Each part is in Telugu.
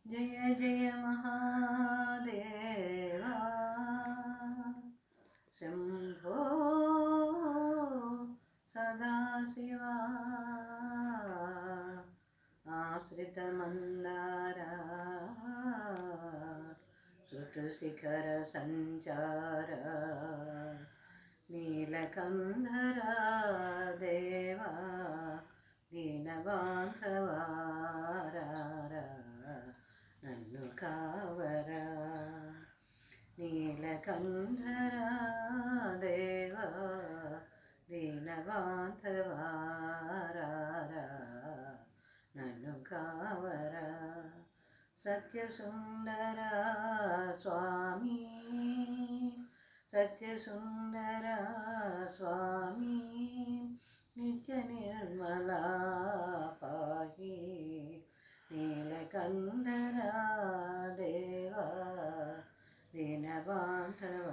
జయ జయ మహాదేవా శంభో సదాశివా ఆశ్రితమందారా శృతశిఖర సంచార నీలకంధరా దేవా దీనబాంధవారా నన్ను కావరా నీలకంధరా దేవా దీనబాంధవారా నన్ను కావరా సత్యసుందర స్వామి సత్యసుందర స్వామి నిత్య నిర్మలా పాహి నీలకంధరా దేవా దీనబాంధవారా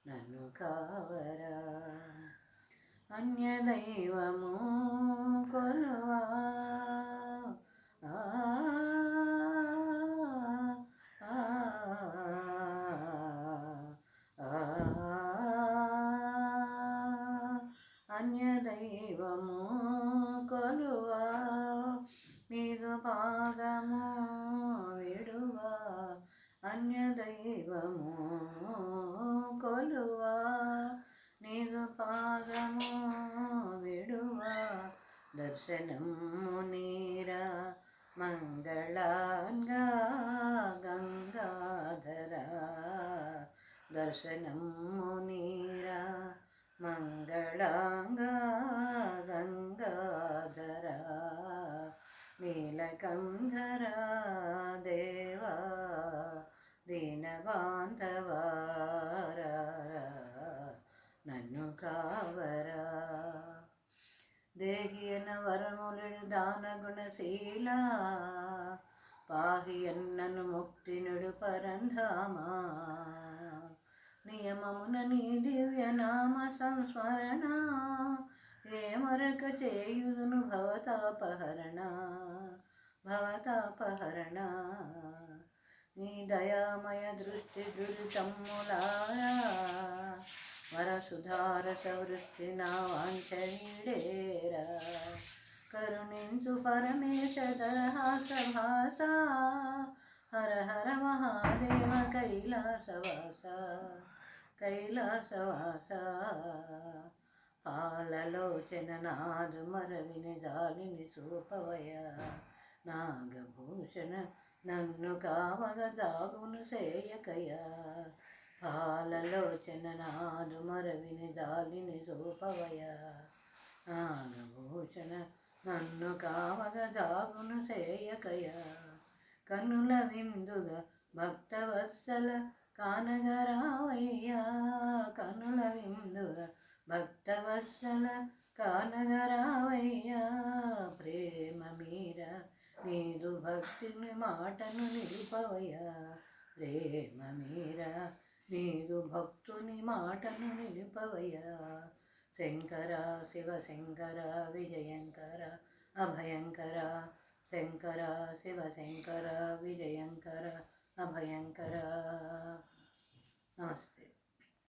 నన్ను కావరా అన్యదైవము కొలువా అన్యదైవము కొలువా నీదు పాదము విడువా అన్యదైవము కొలువా నీదు పాదము విడువా దర్శనము నీరా మంగళంగా గంగాధరా దర్శనము నీరా మంగళంగా గంగాధరా నీలకంధరా దేవా దీనబాంధవారా నన్ను కావరా దేహియన వరములుడు దానగుణశీల పాహియన్నను ముక్తినుడు పరంధామా నియమమున నీ దివ్యనామ సంస్మరణ ఏ మరక చేయుదును భవతాపహరణ భవతాపహరణ నీ దయామయ దృష్టి దురితమ్ములారా వరసుధారస వృష్టి నా వాంఛనీడేరా కరుణించు పరమేశ దరహాస భాస హర హర మహాదేవ కైలాసవాస కైలాసవాస పాలలోచన నాదు మరవిని దాలిని సూపవయ నాగభూషణ నన్ను కావగ దాగును సేయకయ పాలలోచన నాదు మరవిని దాలిని సూపవయ నాగభూషణ నన్ను కావగ దాగును సేయకయ కన్నుల విందుగా భక్తవత్సల కానగరావయ్యా కన్నుల విందుగా భక్తవత్సల కానగరావయ్యా ప్రేమ మీర నీదు భక్తిని మాటను నిలుపవయ్యా ప్రేమ మీర నీదు భక్తుని మాటను నిలుపవయ్యా శంకర శివశంకర విజయంకర అభయంకర శంకర శివశంకర విజయంకర అభయంకర నమస్తే.